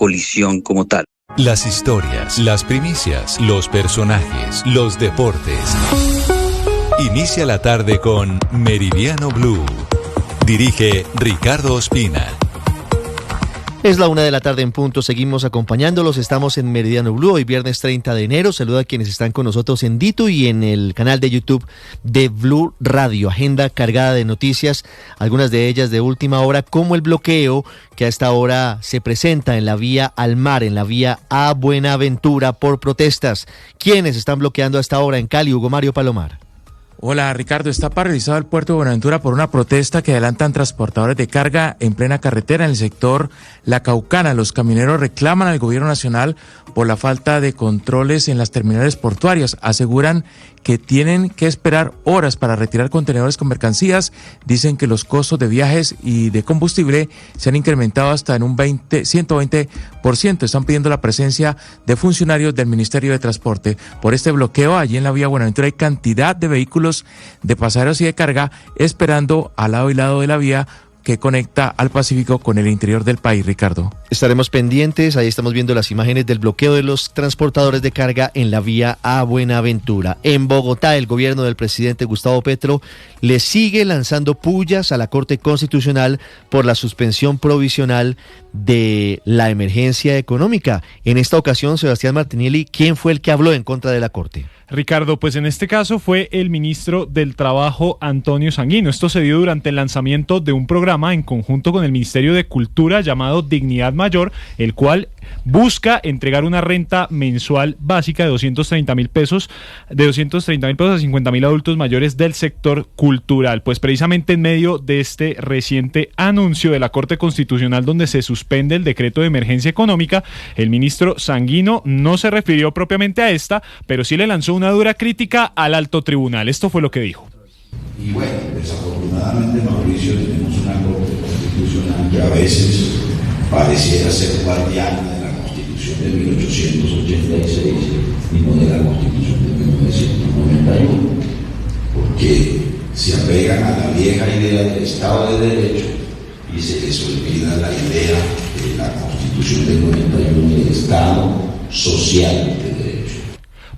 colisión como tal. Las historias, las primicias, los personajes, los deportes. Inicia la tarde con Meridiano Blue. Dirige Ricardo Ospina. Es la 1:00 p.m. en punto, seguimos acompañándolos, estamos en Meridiano Blue, hoy viernes 30 de enero, saluda a quienes están con nosotros en Dito y en el canal de YouTube de Blue Radio, agenda cargada de noticias, algunas de ellas de última hora, como el bloqueo que a esta hora se presenta en la vía al mar, en la vía a Buenaventura por protestas. ¿Quiénes están bloqueando a esta hora en Cali? Hugo Mario Palomar. Hola Ricardo, está paralizado el puerto de Buenaventura por una protesta que adelantan transportadores de carga en plena carretera en el sector La Caucana. Los camioneros reclaman al gobierno nacional por la falta de controles en las terminales portuarias. Aseguran que tienen que esperar horas para retirar contenedores con mercancías. Dicen que los costos de viajes y de combustible se han incrementado hasta en un 120%. Están pidiendo la presencia de funcionarios del Ministerio de Transporte. Por este bloqueo, allí en la vía Buenaventura hay cantidad de vehículos de pasajeros y de carga esperando al lado y lado de la vía que conecta al Pacífico con el interior del país, Ricardo. Estaremos pendientes, ahí estamos viendo las imágenes del bloqueo de los transportadores de carga en la vía a Buenaventura. En Bogotá, el gobierno del presidente Gustavo Petro le sigue lanzando pullas a la Corte Constitucional por la suspensión provisional de la emergencia económica. En esta ocasión, Sebastián Martinelli, ¿quién fue el que habló en contra de la Corte? Ricardo, pues en este caso fue el ministro del Trabajo, Antonio Sanguino. Esto se dio durante el lanzamiento de un programa en conjunto con el Ministerio de Cultura llamado Dignidad Mayor, el cual busca entregar una renta mensual básica de 230.000 pesos, a 50.000 adultos mayores del sector cultural. Pues precisamente en medio de este reciente anuncio de la Corte Constitucional donde se suspende el decreto de emergencia económica, el ministro Sanguino no se refirió propiamente a esta, pero sí le lanzó una dura crítica al alto tribunal. Esto fue lo que dijo. Y bueno, desafortunadamente, Mauricio, tenemos una Corte Constitucional que a veces pareciera ser guardiana de la Constitución de 1886 y no de la Constitución de 1991, porque se apegan a la vieja idea del Estado de Derecho y se les olvida la idea de la Constitución del 91 del Estado social de derecho.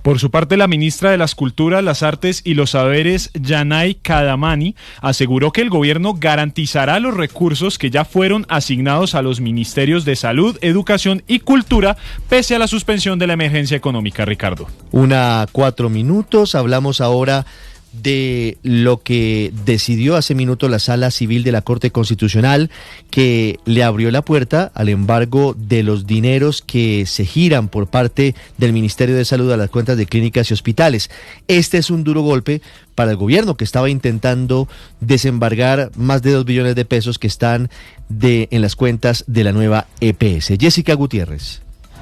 Por su parte, la ministra de las Culturas, las Artes y los Saberes, Yanay Kadamani, aseguró que el gobierno garantizará los recursos que ya fueron asignados a los ministerios de Salud, Educación y Cultura, pese a la suspensión de la emergencia económica, Ricardo. 1:04, hablamos ahora de lo que decidió hace minutos la Sala Civil de la Corte Constitucional, que le abrió la puerta al embargo de los dineros que se giran por parte del Ministerio de Salud a las cuentas de clínicas y hospitales. Este es un duro golpe para el gobierno, que estaba intentando desembargar más de 2 billones de pesos que están en las cuentas de la nueva EPS. Jessica Gutiérrez.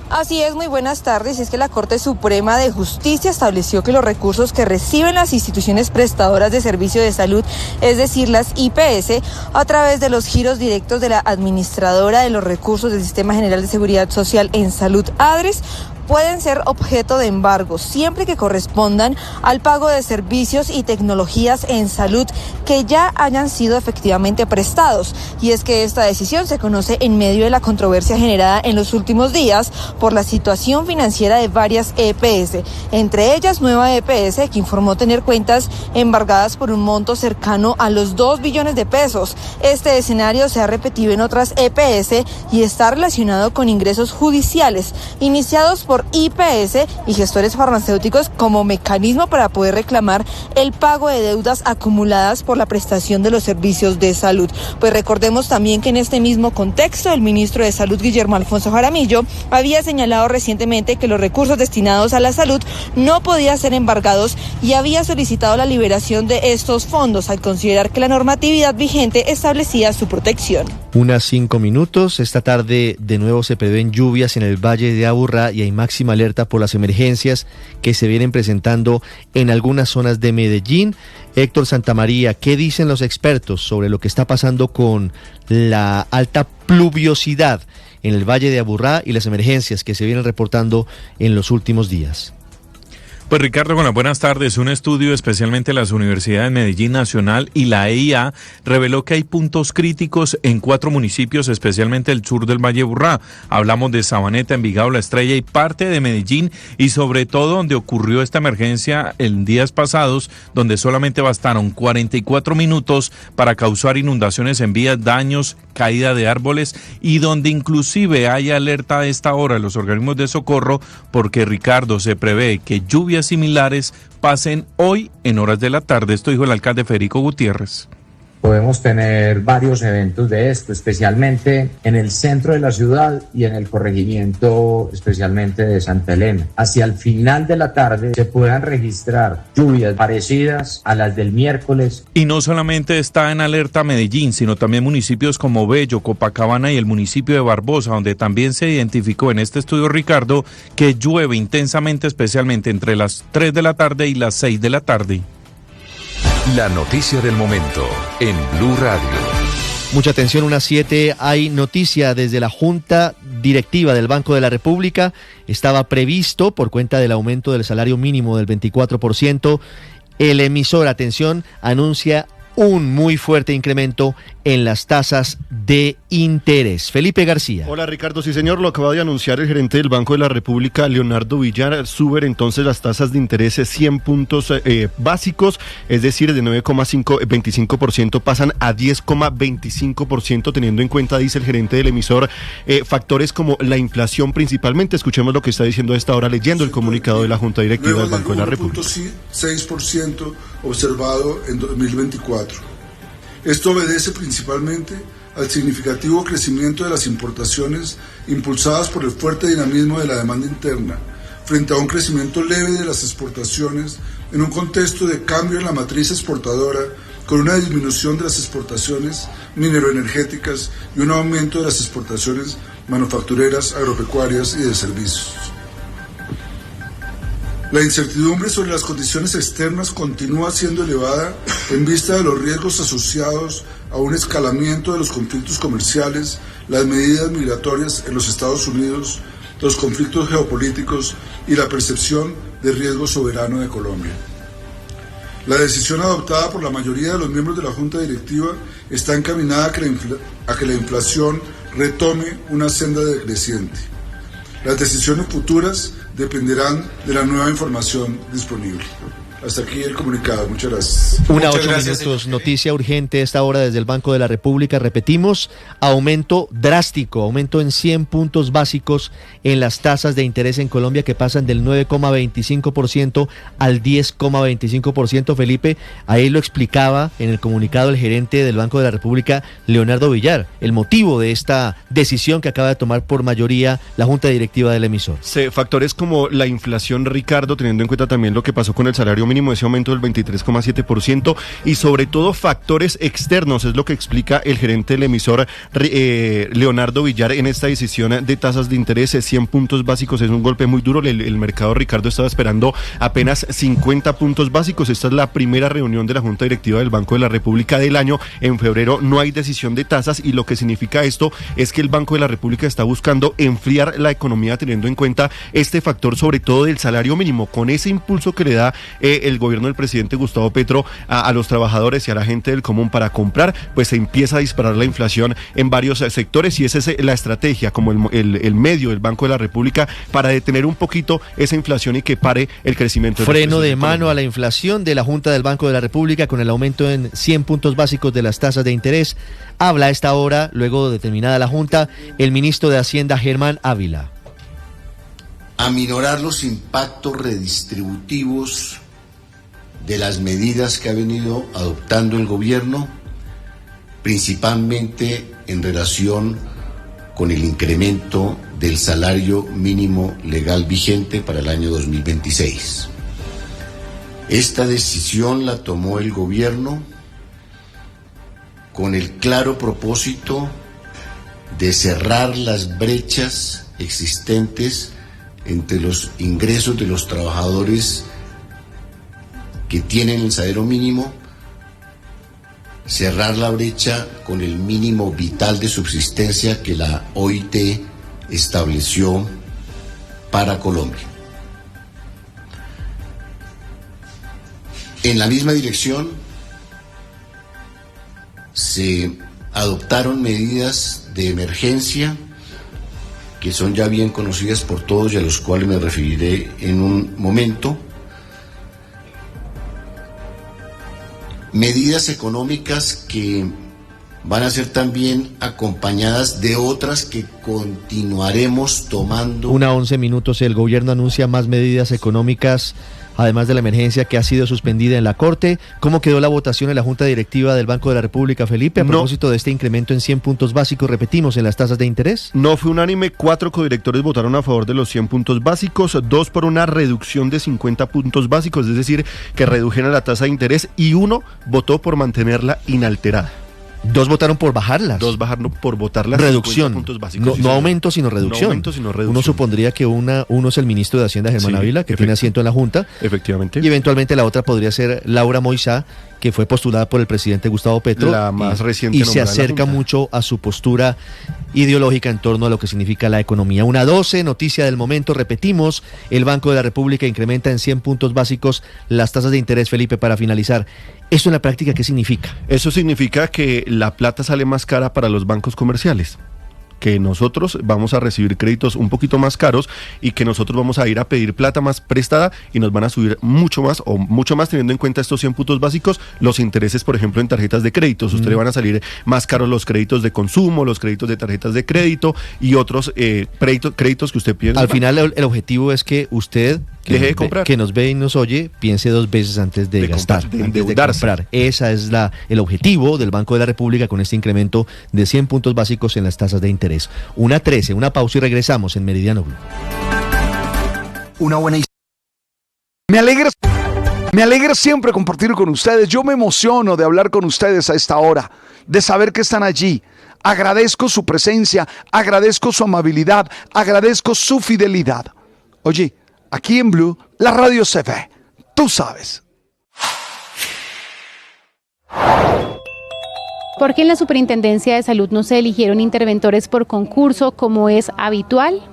Así es, muy buenas tardes. Es que la Corte Suprema de Justicia estableció que los recursos que reciben las instituciones prestadoras de servicio de salud, es decir, las IPS, a través de los giros directos de la administradora de los recursos del Sistema General de Seguridad Social en Salud, ADRES, pueden ser objeto de embargo siempre que correspondan al pago de servicios y tecnologías en salud que ya hayan sido efectivamente prestados. Y es que esta decisión se conoce en medio de la controversia generada en los últimos días por la situación financiera de varias EPS, entre ellas Nueva EPS, que informó tener cuentas embargadas por un monto cercano a los 2 billones de pesos. Este escenario se ha repetido en otras EPS y está relacionado con ingresos judiciales iniciados por IPS y gestores farmacéuticos como mecanismo para poder reclamar el pago de deudas acumuladas por la prestación de los servicios de salud. Pues recordemos también que en este mismo contexto el ministro de Salud, Guillermo Alfonso Jaramillo, había señalado recientemente que los recursos destinados a la salud no podían ser embargados y había solicitado la liberación de estos fondos al considerar que la normatividad vigente establecía su protección. 1:05. Esta tarde de nuevo se prevén lluvias en el Valle de Aburrá y hay máxima alerta por las emergencias que se vienen presentando en algunas zonas de Medellín. Héctor Santamaría, ¿qué dicen los expertos sobre lo que está pasando con la alta pluviosidad en el Valle de Aburrá y las emergencias que se vienen reportando en los últimos días? Pues Ricardo, con las buenas tardes. Un estudio especialmente de las universidades Medellín Nacional y la EIA reveló que hay puntos críticos en 4 municipios, especialmente el sur del Valle Burrá. Hablamos de Sabaneta, Envigado, La Estrella y parte de Medellín, y sobre todo donde ocurrió esta emergencia en días pasados, donde solamente bastaron 44 minutos para causar inundaciones en vías, daños, caída de árboles, y donde inclusive hay alerta a esta hora de los organismos de socorro, porque Ricardo, se prevé que lluvias similares pasen hoy en horas de la tarde. Esto dijo el alcalde Federico Gutiérrez. Podemos tener varios eventos de esto, especialmente en el centro de la ciudad y en el corregimiento, especialmente de Santa Elena. Hacia el final de la tarde se puedan registrar lluvias parecidas a las del miércoles. Y no solamente está en alerta Medellín, sino también municipios como Bello, Copacabana y el municipio de Barbosa, donde también se identificó en este estudio, Ricardo, que llueve intensamente, especialmente entre las 3 de la tarde y las 6 de la tarde. La noticia del momento en Blue Radio. Mucha atención, unas 7, hay noticia desde la Junta Directiva del Banco de la República. Estaba previsto, por cuenta del aumento del salario mínimo del 24%, el emisor, atención, anuncia un muy fuerte incremento en las tasas de interés. Felipe García. Hola Ricardo, sí señor, lo acaba de anunciar el gerente del Banco de la República, Leonardo Villar. Suben entonces las tasas de interés 100 puntos básicos, es decir, de 9,25% pasan a 10,25%, teniendo en cuenta, dice el gerente del emisor, factores como la inflación principalmente. Escuchemos lo que está diciendo a esta hora, leyendo el comunicado de la Junta Directiva del Banco de la República. 6% observado en 2024. Esto obedece principalmente al significativo crecimiento de las importaciones impulsadas por el fuerte dinamismo de la demanda interna, frente a un crecimiento leve de las exportaciones en un contexto de cambio en la matriz exportadora, con una disminución de las exportaciones mineroenergéticas y un aumento de las exportaciones manufactureras, agropecuarias y de servicios. La incertidumbre sobre las condiciones externas continúa siendo elevada en vista de los riesgos asociados a un escalamiento de los conflictos comerciales, las medidas migratorias en los Estados Unidos, los conflictos geopolíticos y la percepción de riesgo soberano de Colombia. La decisión adoptada por la mayoría de los miembros de la Junta Directiva está encaminada a que la inflación retome una senda decreciente. Las decisiones futuras dependerán de la nueva información disponible. Hasta aquí el comunicado. Muchas gracias. 8 minutos. Noticia urgente a esta hora desde el Banco de la República. Repetimos, aumento drástico, aumento en 100 puntos básicos en las tasas de interés en Colombia, que pasan del 9,25% al 10,25%. Felipe, ahí lo explicaba en el comunicado el gerente del Banco de la República, Leonardo Villar, el motivo de esta decisión que acaba de tomar por mayoría la Junta Directiva del emisor. Factores como la inflación, Ricardo, teniendo en cuenta también lo que pasó con el salario mínimo, ese aumento del 23,7%, y sobre todo factores externos, es lo que explica el gerente del emisor, Leonardo Villar, en esta decisión de tasas de interés. 100 puntos básicos es un golpe muy duro. El mercado, Ricardo, estaba esperando apenas 50 puntos básicos. Esta es la primera reunión de la Junta Directiva del Banco de la República del año. En febrero no hay decisión de tasas, y lo que significa esto es que el Banco de la República está buscando enfriar la economía, teniendo en cuenta este factor, sobre todo del salario mínimo, con ese impulso que le da el gobierno del presidente Gustavo Petro a los trabajadores y a la gente del común para comprar, pues se empieza a disparar la inflación en varios sectores, y esa es la estrategia, como el medio del Banco de la República, para detener un poquito esa inflación y que pare el crecimiento. Freno de mano a la inflación de la Junta del Banco de la República con el aumento en 100 puntos básicos de las tasas de interés. Habla a esta hora, luego de terminada la Junta, el ministro de Hacienda, Germán Ávila. Aminorar los impactos redistributivos de las medidas que ha venido adoptando el gobierno, principalmente en relación con el incremento del salario mínimo legal vigente para el año 2026. Esta decisión la tomó el gobierno con el claro propósito de cerrar las brechas existentes entre los ingresos de los trabajadores que tienen el salario mínimo, cerrar la brecha con el mínimo vital de subsistencia que la OIT estableció para Colombia. En la misma dirección se adoptaron medidas de emergencia que son ya bien conocidas por todos y a los cuales me referiré en un momento. Medidas económicas que van a ser también acompañadas de otras que continuaremos tomando. 1:11. El gobierno anuncia más medidas económicas, además de la emergencia que ha sido suspendida en la Corte. ¿Cómo quedó la votación en la Junta Directiva del Banco de la República, Felipe, a propósito de este incremento en 100 puntos básicos, repetimos, en las tasas de interés? No fue unánime, 4 codirectores votaron a favor de los 100 puntos básicos, 2 por una reducción de 50 puntos básicos, es decir, que redujeran la tasa de interés, y 1 votó por mantenerla inalterada. 2 votaron por bajarlas. 2 bajaron por votarlas. Reducción. Puntos básicos, no aumento, sino reducción. No aumento, sino reducción. Uno supondría que uno es el ministro de Hacienda, Germán Ávila, que tiene asiento en la Junta. Efectivamente. Y eventualmente la otra podría ser Laura Moisá, que fue postulada por el presidente Gustavo Petro. La más reciente. Y se acerca mucho a su postura ideológica en torno a lo que significa la economía. 1:12, noticia del momento, repetimos, el Banco de la República incrementa en 100 puntos básicos las tasas de interés, Felipe, para finalizar. ¿Esto en la práctica qué significa? Eso significa que la plata sale más cara para los bancos comerciales, que nosotros vamos a recibir créditos un poquito más caros y que nosotros vamos a ir a pedir plata más prestada y nos van a subir mucho más teniendo en cuenta estos 100 puntos básicos, los intereses, por ejemplo, en tarjetas de créditos. Ustedes van a salir más caros los créditos de consumo, los créditos de tarjetas de crédito y otros créditos que usted pide. Al final el objetivo es que usted, deje de comprar, que nos ve y nos oye, piense 2 veces antes de gastar, antes de comprar. Esa es el objetivo del Banco de la República con este incremento de 100 puntos básicos en las tasas de interés. 1:13, una pausa y regresamos en Meridiano Blue. Una buena historia. Me alegra siempre compartir con ustedes. Yo me emociono de hablar con ustedes a esta hora, de saber que están allí. Agradezco su presencia, agradezco su amabilidad, agradezco su fidelidad. Oye, aquí en Blue, la radio se ve, tú sabes. ¿Por qué en la Superintendencia de Salud no se eligieron interventores por concurso como es habitual?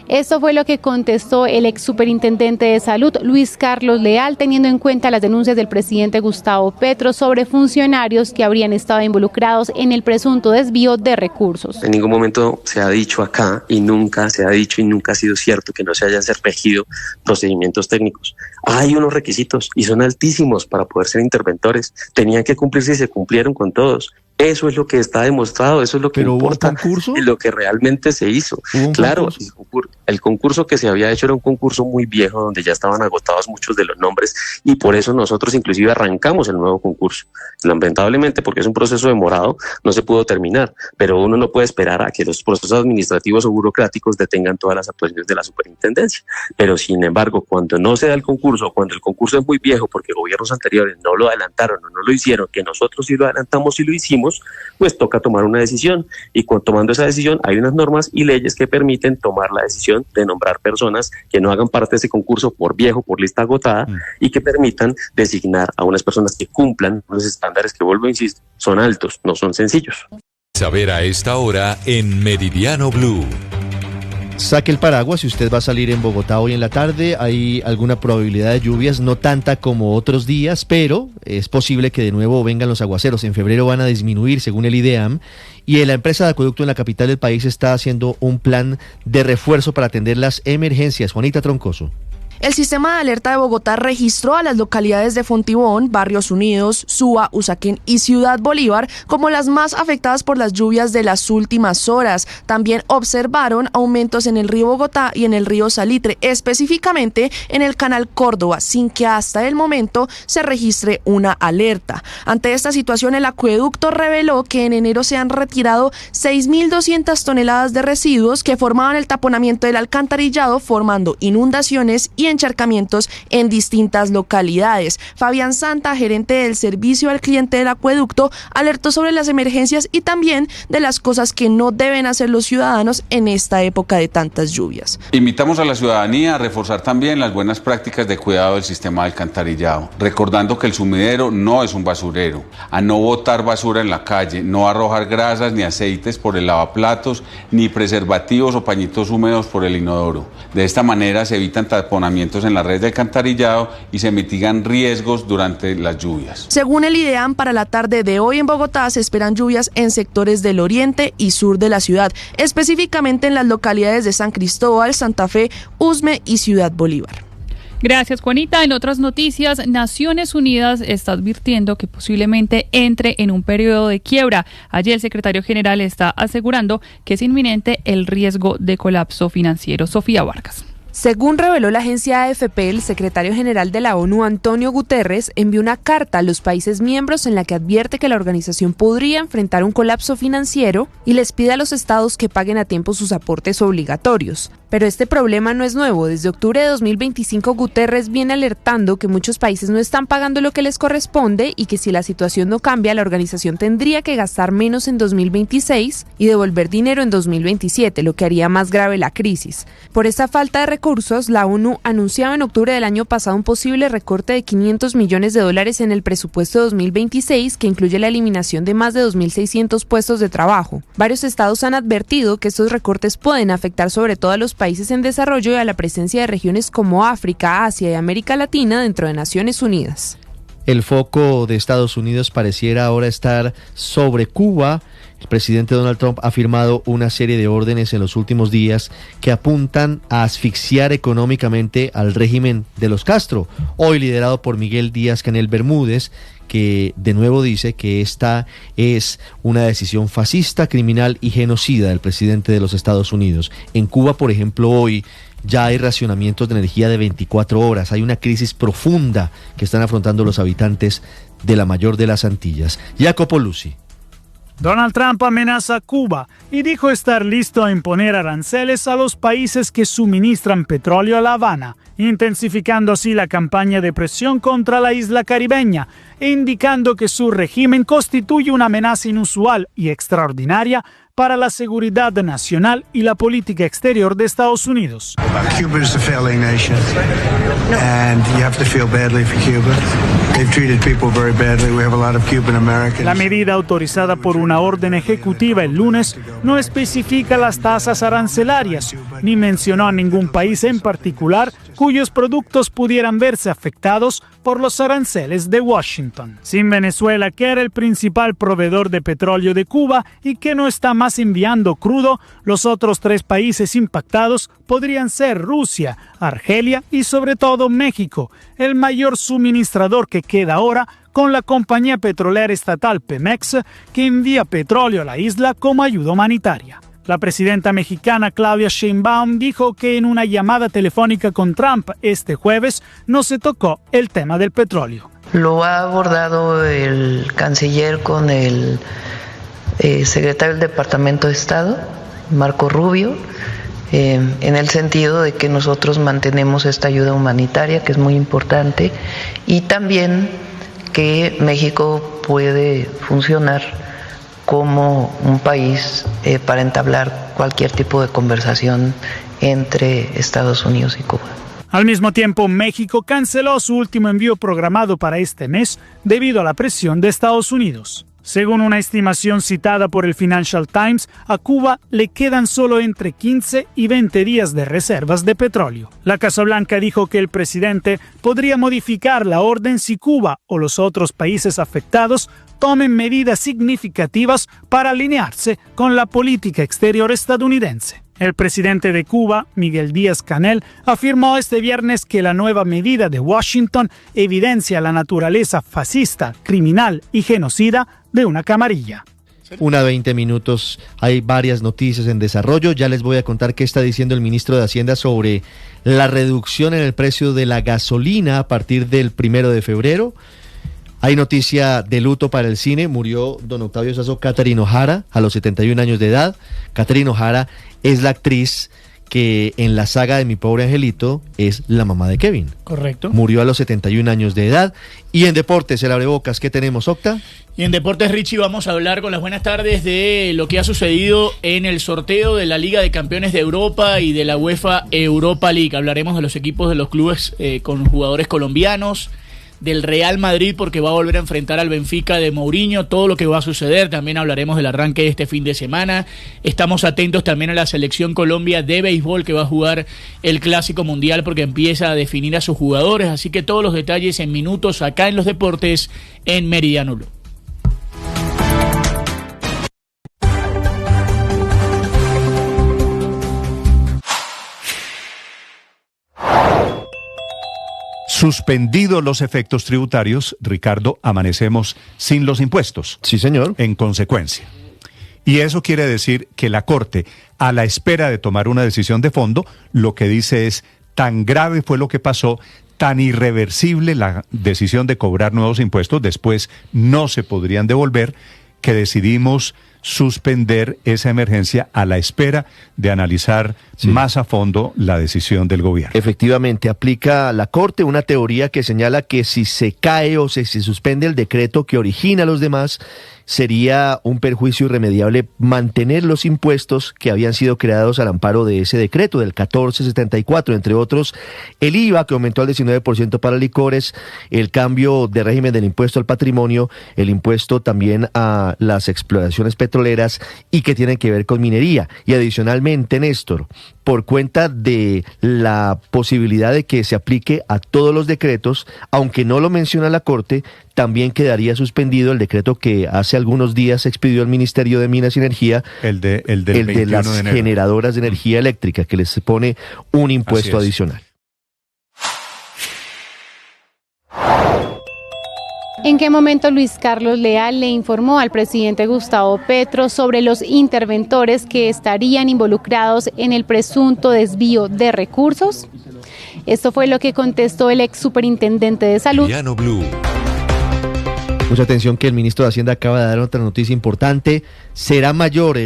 Esto fue lo que contestó el ex superintendente de Salud, Luis Carlos Leal, teniendo en cuenta las denuncias del presidente Gustavo Petro sobre funcionarios que habrían estado involucrados en el presunto desvío de recursos. En ningún momento se ha dicho acá y nunca se ha dicho y nunca ha sido cierto que no se hayan regido procedimientos técnicos. Hay unos requisitos y son altísimos para poder ser interventores. Tenían que cumplirse y se cumplieron con todos. Eso es lo que está demostrado, eso es lo que importa y lo que realmente se hizo. Claro, el concurso que se había hecho era un concurso muy viejo donde ya estaban agotados muchos de los nombres y por eso nosotros inclusive arrancamos el nuevo concurso. Lamentablemente, porque es un proceso demorado, no se pudo terminar, pero uno no puede esperar a que los procesos administrativos o burocráticos detengan todas las actuaciones de la superintendencia. Pero sin embargo, cuando no se da el concurso, cuando el concurso es muy viejo porque gobiernos anteriores no lo adelantaron o no lo hicieron, que nosotros sí lo adelantamos y lo hicimos, pues toca tomar una decisión y tomando esa decisión hay unas normas y leyes que permiten tomar la decisión de nombrar personas que no hagan parte de ese concurso por viejo, por lista agotada y que permitan designar a unas personas que cumplan los estándares que, vuelvo a insistir, son altos, no son sencillos. Saber a esta hora en Meridiano Blue. Saque el paraguas si usted va a salir en Bogotá hoy en la tarde. Hay alguna probabilidad de lluvias, no tanta como otros días, pero es posible que de nuevo vengan los aguaceros. En febrero van a disminuir según el IDEAM y la empresa de acueducto en la capital del país está haciendo un plan de refuerzo para atender las emergencias. Juanita Troncoso. El sistema de alerta de Bogotá registró a las localidades de Fontibón, Barrios Unidos, Suba, Usaquén y Ciudad Bolívar como las más afectadas por las lluvias de las últimas horas. También observaron aumentos en el río Bogotá y en el río Salitre, específicamente en el canal Córdoba, sin que hasta el momento se registre una alerta. Ante esta situación, el acueducto reveló que en enero se han retirado 6.200 toneladas de residuos que formaban el taponamiento del alcantarillado, formando inundaciones y encharcamientos en distintas localidades. Fabián Santa, gerente del servicio al cliente del acueducto, alertó sobre las emergencias y también de las cosas que no deben hacer los ciudadanos en esta época de tantas lluvias. Invitamos a la ciudadanía a reforzar también las buenas prácticas de cuidado del sistema de alcantarillado, recordando que el sumidero no es un basurero, a no botar basura en la calle, no arrojar grasas ni aceites por el lavaplatos, ni preservativos o pañitos húmedos por el inodoro. De esta manera se evitan taponamientos deslizamientos en la red de alcantarillado y se mitigan riesgos durante las lluvias. Según el IDEAM, para la tarde de hoy en Bogotá se esperan lluvias en sectores del oriente y sur de la ciudad, específicamente en las localidades de San Cristóbal, Santa Fe, Usme y Ciudad Bolívar. Gracias, Juanita. En otras noticias, Naciones Unidas está advirtiendo que posiblemente entre en un periodo de quiebra. Allí el secretario general está asegurando que es inminente el riesgo de colapso financiero. Sofía Vargas. Según reveló la agencia AFP, el secretario general de la ONU, Antonio Guterres, envió una carta a los países miembros en la que advierte que la organización podría enfrentar un colapso financiero y les pide a los estados que paguen a tiempo sus aportes obligatorios. Pero este problema no es nuevo. Desde octubre de 2025, Guterres viene alertando que muchos países no están pagando lo que les corresponde y que si la situación no cambia, la organización tendría que gastar menos en 2026 y devolver dinero en 2027, lo que haría más grave la crisis. Por esta falta de recursos, la ONU anunciaba en octubre del año pasado un posible recorte de $500 millones en el presupuesto de 2026, que incluye la eliminación de más de 2.600 puestos de trabajo. Varios estados han advertido que estos recortes pueden afectar sobre todo a los países en desarrollo y a la presencia de regiones como África, Asia y América Latina dentro de Naciones Unidas. El foco de Estados Unidos pareciera ahora estar sobre Cuba. El presidente Donald Trump ha firmado una serie de órdenes en los últimos días que apuntan a asfixiar económicamente al régimen de los Castro, hoy liderado por Miguel Díaz-Canel Bermúdez, que de nuevo dice que esta es una decisión fascista, criminal y genocida del presidente de los Estados Unidos. En Cuba, por ejemplo, hoy ya hay racionamientos de energía de 24 horas. Hay una crisis profunda que están afrontando los habitantes de la mayor de las Antillas. Jacopo Luzzi. Donald Trump amenaza a Cuba y dijo estar listo a imponer aranceles a los países que suministran petróleo a La Habana, intensificando así la campaña de presión contra la isla caribeña e indicando que su régimen constituye una amenaza inusual y extraordinaria para la seguridad nacional y la política exterior de Estados Unidos. Cuba is a failing nation, and you have to feel badly for Cuba. They've treated people very badly. We have a lot of Cuban Americans. La medida autorizada por una orden ejecutiva el lunes no especifica las tasas arancelarias, ni mencionó a ningún país en particular cuyos productos pudieran verse afectados por los aranceles de Washington. Sin Venezuela, que era el principal proveedor de petróleo de Cuba y que no está más enviando crudo, los otros 3 países impactados podrían ser Rusia, Argelia y sobre todo México, el mayor suministrador que queda ahora con la compañía petrolera estatal Pemex, que envía petróleo a la isla como ayuda humanitaria. La presidenta mexicana Claudia Sheinbaum dijo que en una llamada telefónica con Trump este jueves no se tocó el tema del petróleo. Lo ha abordado el canciller con el secretario del Departamento de Estado, Marco Rubio, en el sentido de que nosotros mantenemos esta ayuda humanitaria, que es muy importante, y también que México puede funcionar como un país para entablar cualquier tipo de conversación entre Estados Unidos y Cuba. Al mismo tiempo, México canceló su último envío programado para este mes debido a la presión de Estados Unidos. Según una estimación citada por el Financial Times, a Cuba le quedan solo entre 15 y 20 días de reservas de petróleo. La Casa Blanca dijo que el presidente podría modificar la orden si Cuba o los otros países afectados tomen medidas significativas para alinearse con la política exterior estadounidense. El presidente de Cuba, Miguel Díaz-Canel, afirmó este viernes que la nueva medida de Washington evidencia la naturaleza fascista, criminal y genocida de una camarilla. 1:20 minutos, hay varias noticias en desarrollo. Ya les voy a contar qué está diciendo el ministro de Hacienda sobre la reducción en el precio de la gasolina a partir del 1 de febrero. Hay noticia de luto para el cine. Murió don Octavio Sazo Catherine O'Hara a los 71 años de edad. Catherine O'Hara es la actriz que en la saga de Mi Pobre Angelito es la mamá de Kevin. Correcto. Murió a los 71 años de edad. Y en deportes, el abrebocas, ¿qué tenemos, Octa? Y en deportes, Richie, vamos a hablar con las buenas tardes de lo que ha sucedido en el sorteo de la Liga de Campeones de Europa y de la UEFA Europa League. Hablaremos de los equipos de los clubes con jugadores colombianos, del Real Madrid, porque va a volver a enfrentar al Benfica de Mourinho, todo lo que va a suceder. También hablaremos del arranque de este fin de semana. Estamos atentos también a la selección Colombia de béisbol, que va a jugar el Clásico Mundial, porque empieza a definir a sus jugadores. Así que todos los detalles en minutos acá en Los Deportes en Meridiano Blue. Suspendidos los efectos tributarios, Ricardo, amanecemos sin los impuestos. Sí, señor. En consecuencia. Y eso quiere decir que la Corte, a la espera de tomar una decisión de fondo, lo que dice es: tan grave fue lo que pasó, tan irreversible la decisión de cobrar nuevos impuestos, después no se podrían devolver, que decidimos suspender esa emergencia a la espera de analizar más a fondo la decisión del gobierno. Efectivamente, aplica la Corte una teoría que señala que si se cae o se suspende el decreto que origina a los demás, sería un perjuicio irremediable mantener los impuestos que habían sido creados al amparo de ese decreto del 1474, entre otros el IVA, que aumentó al 19% para licores, el cambio de régimen del impuesto al patrimonio, el impuesto también a las exploraciones petroleras y que tienen que ver con minería. Y adicionalmente, Néstor, por cuenta de la posibilidad de que se aplique a todos los decretos, aunque no lo menciona la Corte, también quedaría suspendido el decreto que hace algunos días expidió el Ministerio de Minas y Energía, el de las generadoras de energía eléctrica, que les pone un impuesto adicional. ¿En qué momento Luis Carlos Leal le informó al presidente Gustavo Petro sobre los interventores que estarían involucrados en el presunto desvío de recursos? Esto fue lo que contestó el ex superintendente de Salud. Mucha atención, que el ministro de Hacienda acaba de dar otra noticia importante. Será mayor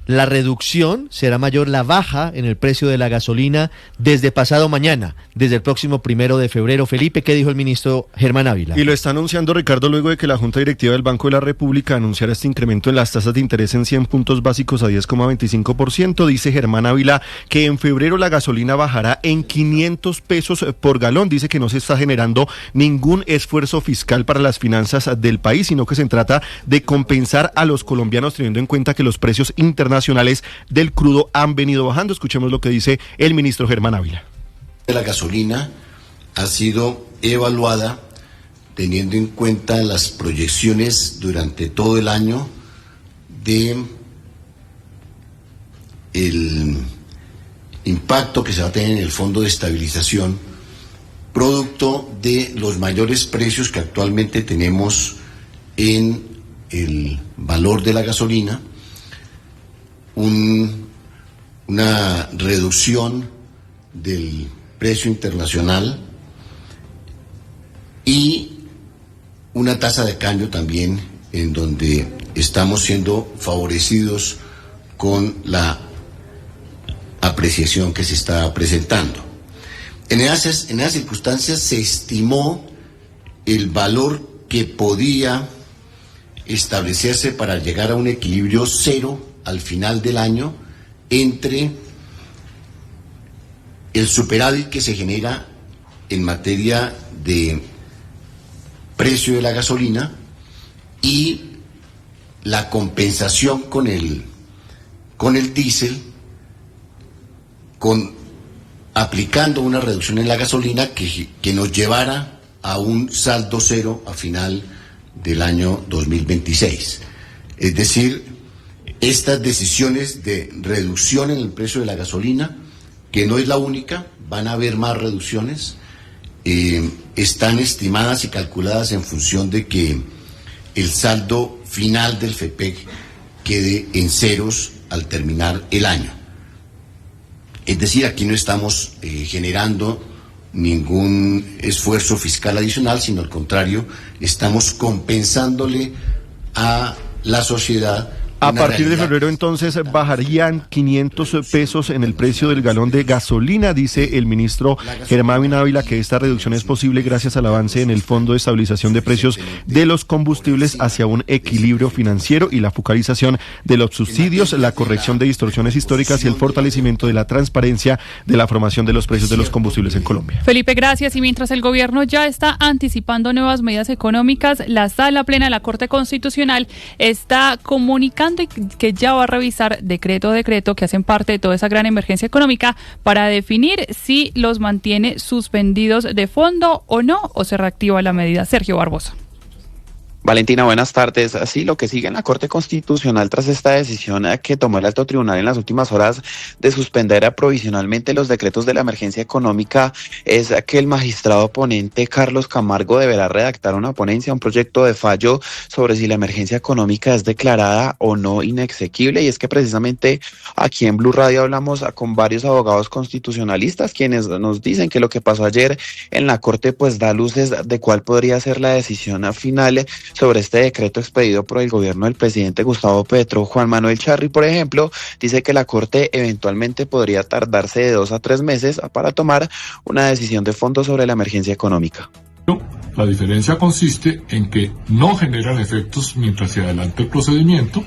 la reducción, será mayor la baja en el precio de la gasolina desde pasado mañana, desde el próximo 1 de febrero. Felipe, ¿qué dijo el ministro Germán Ávila? Y lo está anunciando, Ricardo, luego de que la Junta Directiva del Banco de la República anunciara este incremento en las tasas de interés en 100 puntos básicos a 10,25%. Dice Germán Ávila que en febrero la gasolina bajará en 500 pesos por galón. Dice que no se está generando ningún esfuerzo fiscal para las finanzas del país, sino que se trata de compensar a los colombianos, teniendo en cuenta que los precios internacionales del crudo han venido bajando. Escuchemos lo que dice el ministro Germán Ávila. La gasolina ha sido evaluada teniendo en cuenta las proyecciones durante todo el año de el impacto que se va a tener en el Fondo de Estabilización, producto de los mayores precios que actualmente tenemos en el valor de la gasolina, una reducción del precio internacional y una tasa de cambio también en donde estamos siendo favorecidos con la apreciación que se está presentando. En esas circunstancias se estimó el valor que podía establecerse para llegar a un equilibrio cero al final del año entre el superávit que se genera en materia de precio de la gasolina y la compensación con el diésel, aplicando una reducción en la gasolina que nos llevara a un saldo cero a final del año 2026. Es decir, estas decisiones de reducción en el precio de la gasolina, que no es la única, van a haber más reducciones, están estimadas y calculadas en función de que el saldo final del FEPEC quede en ceros al terminar el año. Es decir, aquí no estamos generando ningún esfuerzo fiscal adicional, sino al contrario, estamos compensándole a la sociedad A partir de febrero, entonces, bajarían 500 pesos en el precio del galón de gasolina, dice el ministro Germán Ávila, que esta reducción es posible gracias al avance en el Fondo de Estabilización de Precios de los Combustibles hacia un equilibrio financiero y la focalización de los subsidios, la corrección de distorsiones históricas y el fortalecimiento de la transparencia de la formación de los precios de los combustibles en Colombia. Felipe, gracias. Y mientras el gobierno ya está anticipando nuevas medidas económicas, la Sala Plena de la Corte Constitucional está comunicando que ya va a revisar decreto a decreto que hacen parte de toda esa gran emergencia económica para definir si los mantiene suspendidos de fondo o no, o se reactiva la medida. Sergio Barbosa. Valentina, buenas tardes. Así, lo que sigue en la Corte Constitucional tras esta decisión que tomó el Alto Tribunal en las últimas horas de suspender provisionalmente los decretos de la emergencia económica es que el magistrado ponente Carlos Camargo deberá redactar una ponencia, un proyecto de fallo sobre si la emergencia económica es declarada o no inexequible. Y es que precisamente aquí en Blue Radio hablamos con varios abogados constitucionalistas quienes nos dicen que lo que pasó ayer en la Corte pues da luces de cuál podría ser la decisión final sobre este decreto expedido por el gobierno del presidente Gustavo Petro. Juan Manuel Charri, por ejemplo, dice que la Corte eventualmente podría tardarse de 2 a 3 meses para tomar una decisión de fondo sobre la emergencia económica. La diferencia consiste en que no generan efectos mientras se adelanta el procedimiento,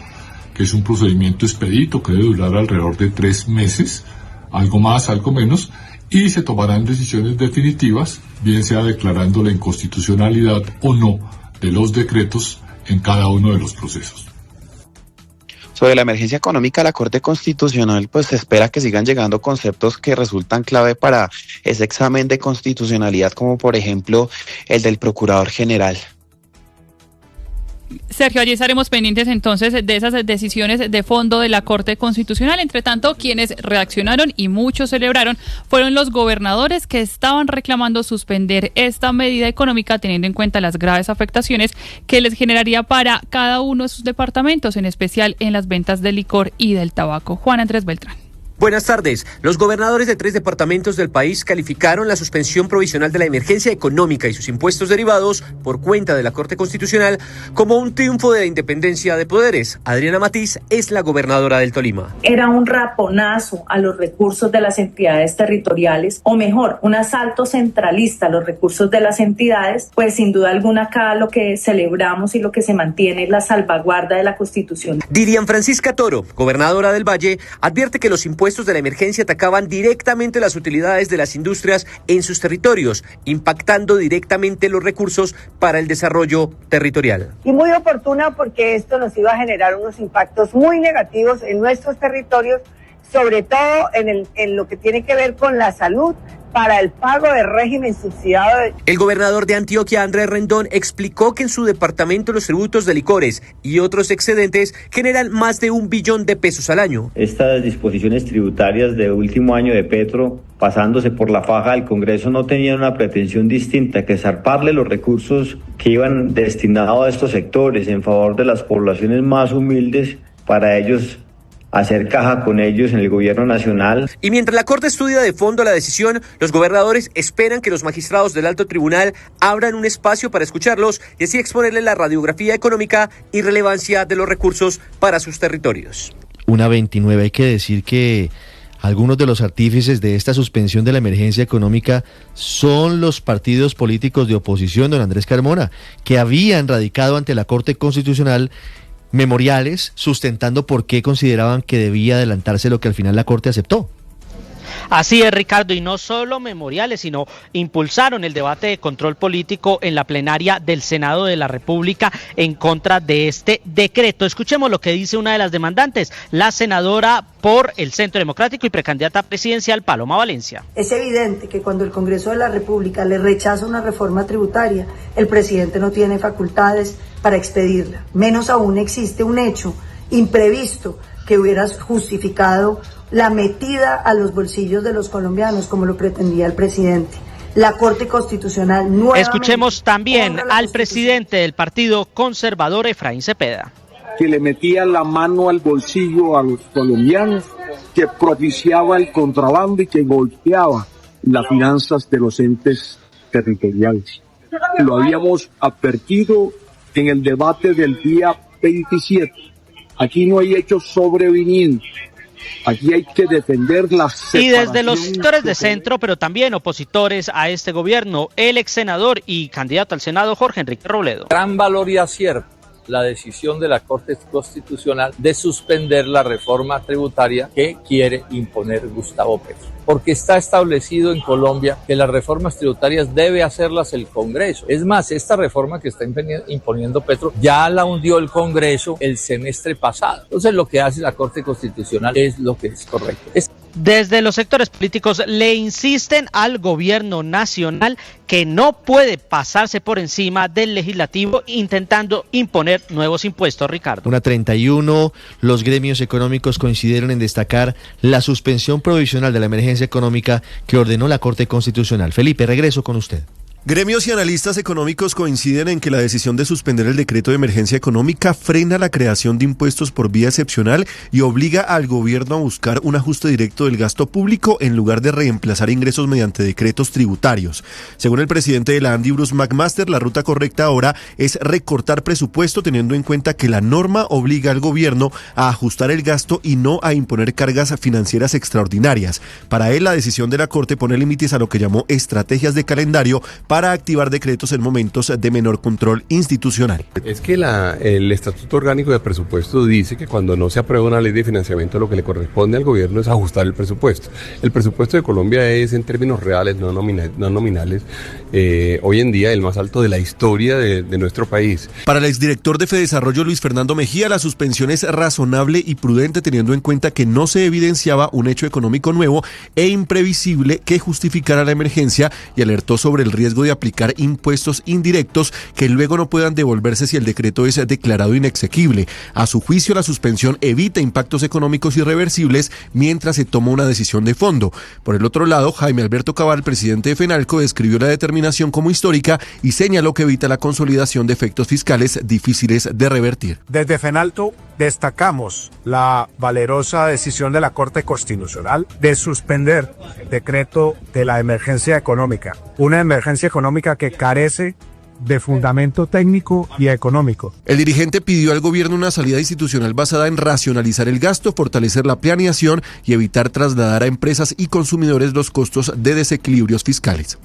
que es un procedimiento expedito que debe durar alrededor de 3 meses, algo más, algo menos, y se tomarán decisiones definitivas, bien sea declarando la inconstitucionalidad o no de los decretos en cada uno de los procesos. Sobre la emergencia económica, la Corte Constitucional pues se espera que sigan llegando conceptos que resultan clave para ese examen de constitucionalidad, como por ejemplo el del Procurador General. Sergio, allí estaremos pendientes entonces de esas decisiones de fondo de la Corte Constitucional. Entre tanto, quienes reaccionaron y muchos celebraron fueron los gobernadores que estaban reclamando suspender esta medida económica teniendo en cuenta las graves afectaciones que les generaría para cada uno de sus departamentos, en especial en las ventas del licor y del tabaco. Juan Andrés Beltrán. Buenas tardes. Los gobernadores de 3 departamentos del país calificaron la suspensión provisional de la emergencia económica y sus impuestos derivados por cuenta de la Corte Constitucional como un triunfo de la independencia de poderes. Adriana Matiz es la gobernadora del Tolima. Era un raponazo a los recursos de las entidades territoriales, o mejor, un asalto centralista a los recursos de las entidades, pues sin duda alguna acá lo que celebramos y lo que se mantiene es la salvaguarda de la Constitución. Dirian Francisca Toro, gobernadora del Valle, advierte que los impuestos de la emergencia atacaban directamente las utilidades de las industrias en sus territorios, impactando directamente los recursos para el desarrollo territorial. Y muy oportuna porque esto nos iba a generar unos impactos muy negativos en nuestros territorios, sobre todo en lo que tiene que ver con la salud, para el pago de régimen subsidiado. El gobernador de Antioquia, Andrés Rendón, explicó que en su departamento los tributos de licores y otros excedentes generan más de 1 billón de pesos al año. Estas disposiciones tributarias de último año de Petro, pasándose por la faja del Congreso, no tenían una pretensión distinta que zarparle los recursos que iban destinados a estos sectores en favor de las poblaciones más humildes, para ellos hacer caja con ellos en el gobierno nacional. Y mientras la Corte estudia de fondo la decisión, los gobernadores esperan que los magistrados del Alto Tribunal abran un espacio para escucharlos y así exponerles la radiografía económica y relevancia de los recursos para sus territorios. 1:29, hay que decir que algunos de los artífices de esta suspensión de la emergencia económica son los partidos políticos de oposición, don Andrés Carmona, que habían radicado ante la Corte Constitucional memoriales sustentando por qué consideraban que debía adelantarse lo que al final la Corte aceptó. Así es, Ricardo, y no solo memoriales, sino impulsaron el debate de control político en la plenaria del Senado de la República en contra de este decreto. Escuchemos lo que dice una de las demandantes, la senadora por el Centro Democrático y precandidata presidencial, Paloma Valencia. Es evidente que cuando el Congreso de la República le rechaza una reforma tributaria, el presidente no tiene facultades para expedirla. Menos aún existe un hecho imprevisto que hubiera justificado la metida a los bolsillos de los colombianos como lo pretendía el presidente. La Corte Constitucional nuevamente... Escuchemos también al presidente del Partido Conservador, Efraín Cepeda. Que le metía la mano al bolsillo a los colombianos, que propiciaba el contrabando y que golpeaba las finanzas de los entes territoriales. Lo habíamos advertido en el debate del día 27 Aquí no hay hechos sobrevinientes. Aquí hay que defender la separación. Y desde los sectores de centro, pero también opositores a este gobierno, el ex senador y candidato al Senado, Jorge Enrique Robledo. Gran valor y acierto la decisión de la Corte Constitucional de suspender la reforma tributaria que quiere imponer Gustavo Petro. Porque está establecido en Colombia que las reformas tributarias debe hacerlas el Congreso. Es más, esta reforma que está imponiendo Petro ya la hundió el Congreso el semestre pasado. Entonces lo que hace la Corte Constitucional es lo que es correcto. Desde los sectores políticos le insisten al gobierno nacional que no puede pasarse por encima del legislativo intentando imponer nuevos impuestos, Ricardo. 1:31, los gremios económicos coincidieron en destacar la suspensión provisional de la emergencia económica que ordenó la Corte Constitucional. Felipe, regreso con usted. Gremios y analistas económicos coinciden en que la decisión de suspender el decreto de emergencia económica frena la creación de impuestos por vía excepcional y obliga al gobierno a buscar un ajuste directo del gasto público en lugar de reemplazar ingresos mediante decretos tributarios. Según el presidente de la ANDI, Bruce McMaster, la ruta correcta ahora es recortar presupuesto teniendo en cuenta que la norma obliga al gobierno a ajustar el gasto y no a imponer cargas financieras extraordinarias. Para él, la decisión de la Corte pone límites a lo que llamó estrategias de calendario para activar decretos en momentos de menor control institucional. Es que el Estatuto Orgánico de Presupuesto dice que cuando no se aprueba una ley de financiamiento, lo que le corresponde al gobierno es ajustar el presupuesto. El presupuesto de Colombia es en términos reales, no nominales, hoy en día el más alto de la historia de nuestro país. Para el exdirector de Fedesarrollo, Luis Fernando Mejía, la suspensión es razonable y prudente teniendo en cuenta que no se evidenciaba un hecho económico nuevo e imprevisible que justificara la emergencia y alertó sobre el riesgo de aplicar impuestos indirectos que luego no puedan devolverse si el decreto es declarado inexequible. A su juicio, la suspensión evita impactos económicos irreversibles mientras se toma una decisión de fondo. Por el otro lado, Jaime Alberto Cabal, presidente de FENALCO, describió la determinación como histórica y señaló que evita la consolidación de efectos fiscales difíciles de revertir. Desde FENALCO destacamos la valerosa decisión de la Corte Constitucional de suspender el decreto de la emergencia económica, una emergencia económica que carece de fundamento técnico y económico. El dirigente pidió al gobierno una salida institucional basada en racionalizar el gasto, fortalecer la planeación y evitar trasladar a empresas y consumidores los costos de desequilibrios fiscales.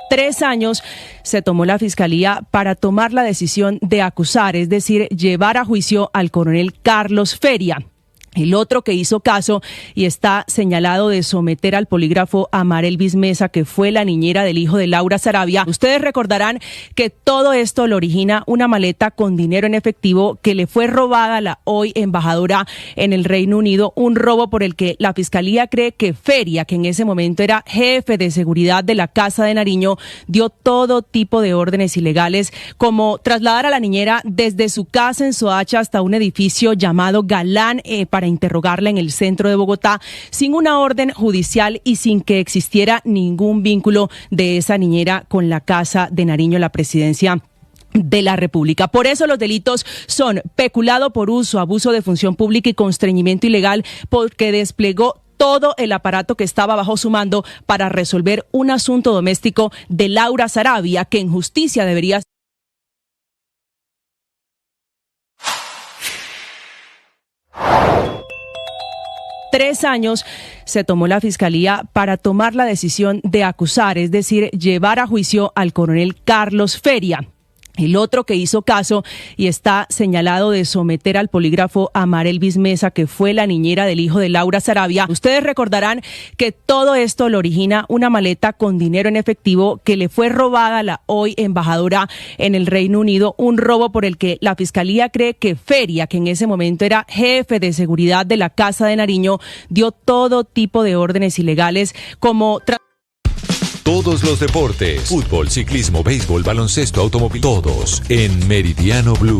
Tres años se tomó la Fiscalía para tomar la decisión de acusar, es decir, llevar a juicio al coronel Carlos Feria. El otro que hizo caso y está señalado de someter al polígrafo a Marelvis Mesa, que fue la niñera del hijo de Laura Sarabia. Ustedes recordarán que todo esto lo origina una maleta con dinero en efectivo que le fue robada a la hoy embajadora en el Reino Unido, un robo por el que la Fiscalía cree que Feria, que en ese momento era jefe de seguridad de la Casa de Nariño, dio todo tipo de órdenes ilegales, como trasladar a la niñera desde su casa en Soacha hasta un edificio llamado Galán para interrogarla en el centro de Bogotá sin una orden judicial y sin que existiera ningún vínculo de esa niñera con la Casa de Nariño, la presidencia de la República. Por eso los delitos son peculado por uso, abuso de función pública y constreñimiento ilegal, porque desplegó todo el aparato que estaba bajo su mando para resolver un asunto doméstico de Laura Sarabia, que en justicia debería 3 años se tomó la Fiscalía para tomar la decisión de acusar, es decir, llevar a juicio al coronel Carlos Feria. El otro que hizo caso y está señalado de someter al polígrafo a Marelvis Mesa, que fue la niñera del hijo de Laura Sarabia. Ustedes recordarán que todo esto lo origina una maleta con dinero en efectivo que le fue robada a la hoy embajadora en el Reino Unido, un robo por el que la Fiscalía cree que Feria, que en ese momento era jefe de seguridad de la Casa de Nariño, dio todo tipo de órdenes ilegales, como todos los deportes, fútbol, ciclismo, béisbol, baloncesto, automóvil, todos en Meridiano Blue.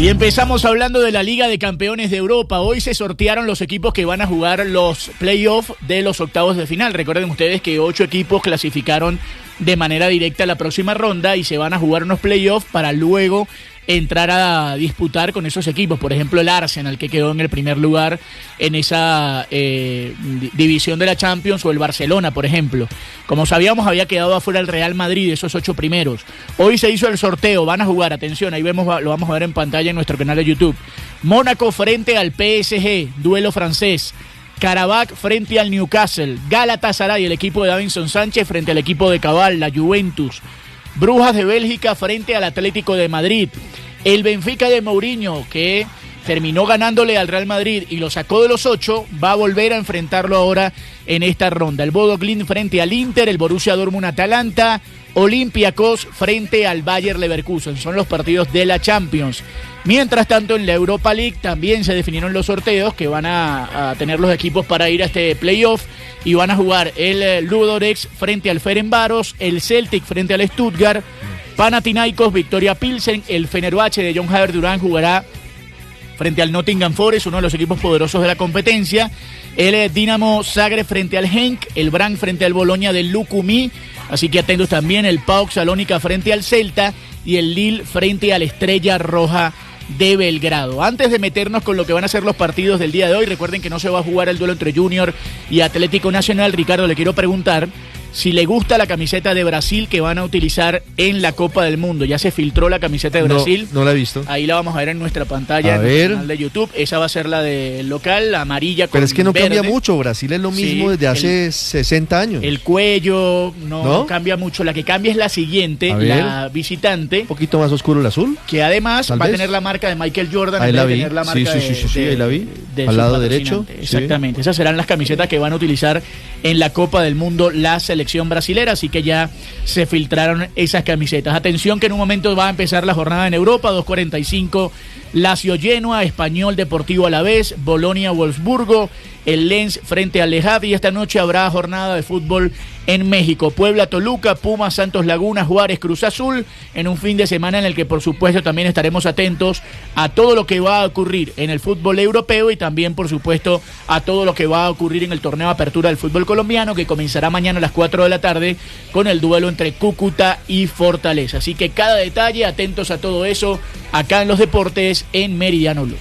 Y empezamos hablando de la Liga de Campeones de Europa. Hoy se sortearon los equipos que van a jugar los playoffs de los octavos de final. Recuerden ustedes que 8 equipos clasificaron de manera directa a la próxima ronda y se van a jugar unos playoffs para luego entrar a disputar con esos equipos. Por ejemplo, el Arsenal, que quedó en el primer lugar en esa división de la Champions, o el Barcelona, por ejemplo. Como sabíamos, había quedado afuera el Real Madrid, esos 8 primeros. Hoy se hizo el sorteo, van a jugar, atención, ahí lo vamos a ver en pantalla en nuestro canal de YouTube. Mónaco frente al PSG, duelo francés. Karabakh frente al Newcastle. Galatasaray, el equipo de Davinson Sánchez, frente al equipo de Cabal, la Juventus. Brujas de Bélgica frente al Atlético de Madrid. El Benfica de Mourinho, que terminó ganándole al Real Madrid y lo sacó de los 8, va a volver a enfrentarlo ahora en esta ronda. El Bodo Glimt frente al Inter, el Borussia Dortmund Atalanta, Olympiacos frente al Bayer Leverkusen. Son los partidos de la Champions. Mientras tanto, en la Europa League también se definieron los sorteos que van a tener los equipos para ir a este playoff, y van a jugar el Ludogorets frente al Ferencváros, el Celtic frente al Stuttgart, Panathinaikos, Victoria Pilsen, el Fenerbahce de John Javier Durán jugará frente al Nottingham Forest, uno de los equipos poderosos de la competencia, el Dinamo Zagreb frente al Genk, el Brandt frente al Bologna del Lukumi, así que atentos también, el PAOK Salónica frente al Celta y el Lille frente a la Estrella Roja de Belgrado. Antes de meternos con lo que van a ser los partidos del día de hoy, recuerden que no se va a jugar el duelo entre Junior y Atlético Nacional. Ricardo, le quiero preguntar si le gusta la camiseta de Brasil que van a utilizar en la Copa del Mundo. Ya se filtró la camiseta de Brasil. No la he visto. Ahí la vamos a ver en nuestra pantalla, en el canal de YouTube. Esa va a ser la del local, la amarilla con Pero es que no verde. Cambia mucho. Brasil es lo mismo desde hace 60 años. El cuello no cambia mucho. La que cambia es la siguiente, la visitante. Un poquito más oscuro el azul. Que además va a tener la marca de Michael Jordan. Ahí la vi. Tener la marca sí, ahí la vi. Al lado derecho. Exactamente. Esas serán las camisetas que van a utilizar en la Copa del Mundo la selección brasilera. Así que ya se filtraron esas camisetas. Atención que en un momento va a empezar la jornada en Europa, 2:45, Lazio Genoa, Español Deportivo Alavés, Bolonia Wolfsburgo, el Lens frente al Le Havre, y esta noche habrá jornada de fútbol en México. Puebla Toluca, Pumas Santos Laguna, Juárez Cruz Azul, en un fin de semana en el que por supuesto también estaremos atentos a todo lo que va a ocurrir en el fútbol europeo y también por supuesto a todo lo que va a ocurrir en el torneo de apertura del fútbol colombiano, que comenzará mañana a las 4 de la tarde con el duelo entre Cúcuta y Fortaleza. Así que cada detalle, atentos a todo eso acá en los deportes en Meridiano Blue.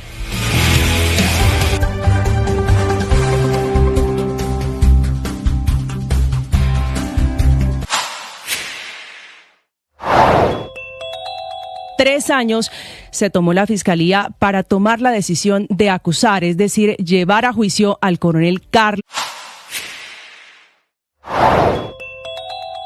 Tres años se tomó la Fiscalía para tomar la decisión de acusar, es decir, llevar a juicio al coronel Carlos.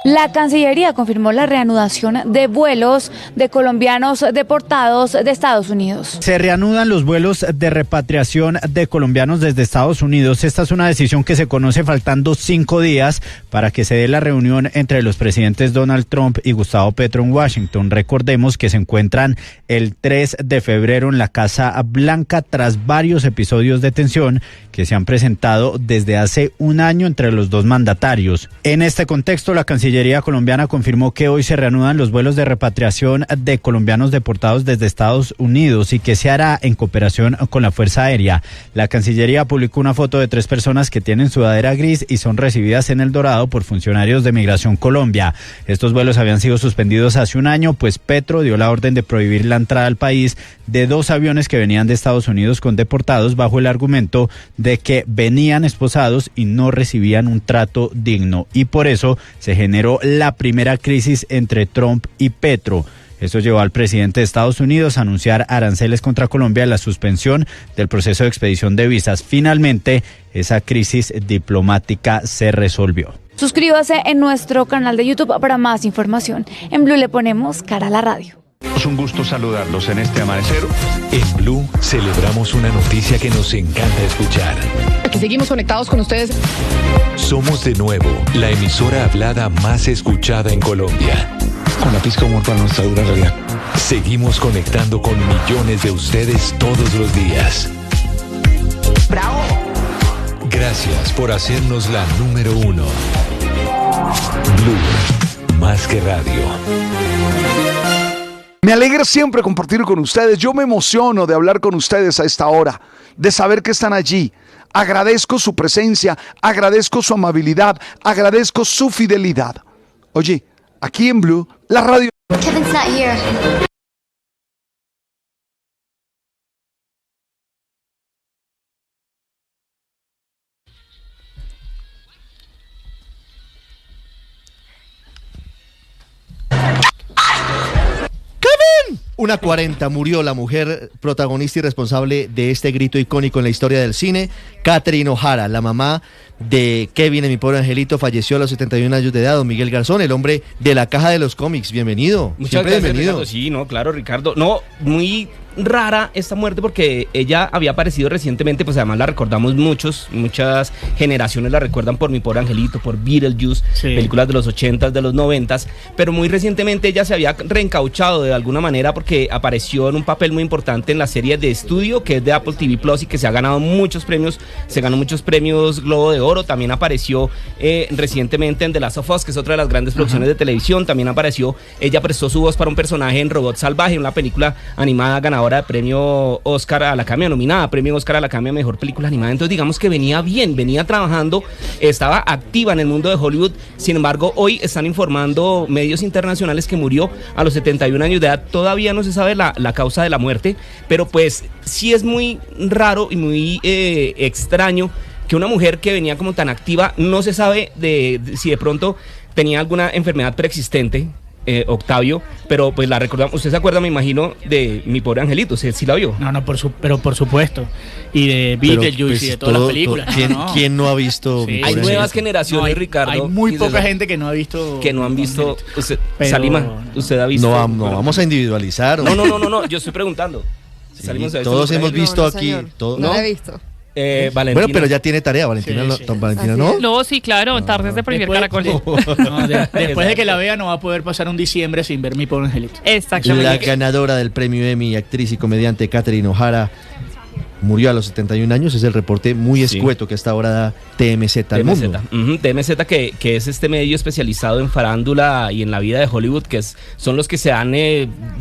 La Cancillería confirmó la reanudación de vuelos de colombianos deportados de Estados Unidos. Se reanudan los vuelos de repatriación de colombianos desde Estados Unidos. Esta es una decisión que se conoce faltando 5 días para que se dé la reunión entre los presidentes Donald Trump y Gustavo Petro en Washington. Recordemos que se encuentran el 3 de febrero en la Casa Blanca tras varios episodios de tensión que se han presentado desde hace un año entre los dos mandatarios. En este contexto, la Cancillería colombiana confirmó que hoy se reanudan los vuelos de repatriación de colombianos deportados desde Estados Unidos y que se hará en cooperación con la Fuerza Aérea. La Cancillería publicó una foto de 3 personas que tienen sudadera gris y son recibidas en El Dorado por funcionarios de Migración Colombia. Estos vuelos habían sido suspendidos hace un año, pues Petro dio la orden de prohibir la entrada al país de 2 aviones que venían de Estados Unidos con deportados bajo el argumento de que venían esposados y no recibían un trato digno. Y por eso se generó la primera crisis entre Trump y Petro. Esto llevó al presidente de Estados Unidos a anunciar aranceles contra Colombia y la suspensión del proceso de expedición de visas. Finalmente, esa crisis diplomática se resolvió. Suscríbase en nuestro canal de YouTube para más información. En Blue le ponemos cara a la radio. Es un gusto saludarlos en este amanecer. En Blue celebramos una noticia que nos encanta escuchar. Aquí seguimos conectados con ustedes. Somos de nuevo la emisora hablada más escuchada en Colombia. Con la pizca de humor para nuestra dura realidad. Seguimos conectando con millones de ustedes todos los días. ¡Bravo! Gracias por hacernos la número 1. Blue, más que radio. Me alegra siempre compartir con ustedes. Yo me emociono de hablar con ustedes a esta hora, de saber que están allí. Agradezco su presencia, agradezco su amabilidad, agradezco su fidelidad. Oye, aquí en Blue, la radio... Kevin's not here. ¡Kevin! 1:40 murió la mujer protagonista y responsable de este grito icónico en la historia del cine. Catherine O'Hara, la mamá de Kevin en Mi Pobre Angelito, falleció a los 71 años de edad. Don Miguel Garzón, el hombre de la caja de los cómics, bienvenido. Muchas Siempre gracias, bienvenido. Ricardo. Sí, no, claro, Ricardo. No, muy rara esta muerte porque ella había aparecido recientemente, pues además la recordamos muchas generaciones la recuerdan por Mi Pobre Angelito, por Beetlejuice, Sí. películas de los 80s, de los 90s, pero muy recientemente ella se había reencauchado de alguna manera porque apareció en un papel muy importante en la serie de estudio que es de Apple TV Plus y que se ha ganado muchos premios, se ganó muchos premios Globo de Oro, también apareció recientemente en The Last of Us, que es otra de las grandes producciones de televisión, también apareció, ella prestó su voz para un personaje en Robot Salvaje, una película animada ganadora de premio Oscar a la Academia, nominada a premio Oscar a la Academia Mejor Película Animada. Entonces digamos que venía bien, venía trabajando, estaba activa en el mundo de Hollywood. Sin embargo, hoy están informando medios internacionales que murió a los 71 años de edad. Todavía no se sabe la causa de la muerte, pero pues sí es muy raro y muy extraño que una mujer que venía como tan activa, no se sabe si de pronto tenía alguna enfermedad preexistente, Octavio, pero pues la recordamos. Usted se acuerda, me imagino, de Mi Pobre Angelito. ¿Usted sí la vio? No, pero por supuesto. Y de Beetlejuice y de todas las películas. ¿Quién no ha visto? Sí. Hay nuevas generaciones, Ricardo. Hay muy y poca gente que no ha visto. Que no han visto. Pero- Salima, ¿usted ha visto? No vamos a individualizar. No, yo estoy preguntando. Salimos a Todos hemos visto aquí. No No la he visto. Valentina. Bueno, pero ya tiene tarea, Valentina. Sí, no, sí. Valentina, Así ¿no? es. No, sí, claro, tardes de Primer Caracol. Después de que la vea, no va a poder pasar un diciembre sin ver Mi Pobre Angelito. Exactamente. La ganadora del premio Emmy, actriz y comediante Catherine O'Hara, murió a los 71 años. Es el reporte muy escueto que hasta ahora da TMZ al mundo. TMZ, que es este medio especializado en farándula y en la vida de Hollywood, son los que se han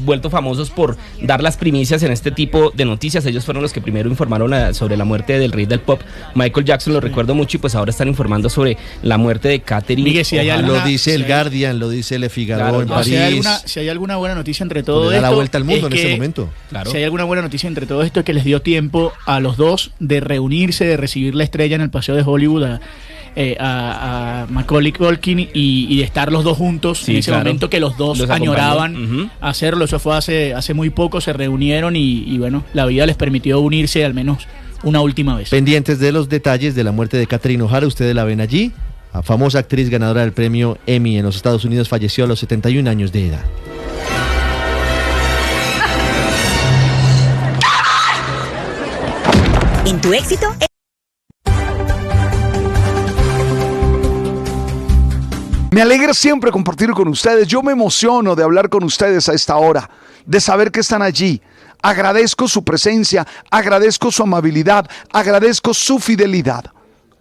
vuelto famosos por dar las primicias en este tipo de noticias. Ellos fueron los que primero informaron sobre la muerte del rey del pop, Michael Jackson, lo recuerdo mucho, y pues ahora están informando sobre la muerte de Catherine. Miguel, si hay O'Hara. alguna- Lo dice el Guardian, lo dice Le Figaro Claro, en No, París. si hay alguna buena noticia entre todo Le da esto. la vuelta al mundo es en que- este momento. Claro. Si hay alguna buena noticia entre todo esto es que les dio tiempo a los dos de reunirse, de recibir la estrella en el Paseo de Hollywood a Macaulay Culkin y de estar los dos juntos Sí, en ese claro. momento que los dos Los añoraban acompañó. hacerlo. Eso fue hace muy poco, se reunieron y bueno, la vida les permitió unirse al menos una última vez. Pendientes de los detalles de la muerte de Catherine O'Hara, ustedes la ven allí. La famosa actriz ganadora del premio Emmy en los Estados Unidos falleció a los 71 años de edad. En tu éxito. Me alegra siempre compartir con ustedes. Yo me emociono de hablar con ustedes a esta hora, de saber que están allí. Agradezco su presencia, agradezco su amabilidad, agradezco su fidelidad.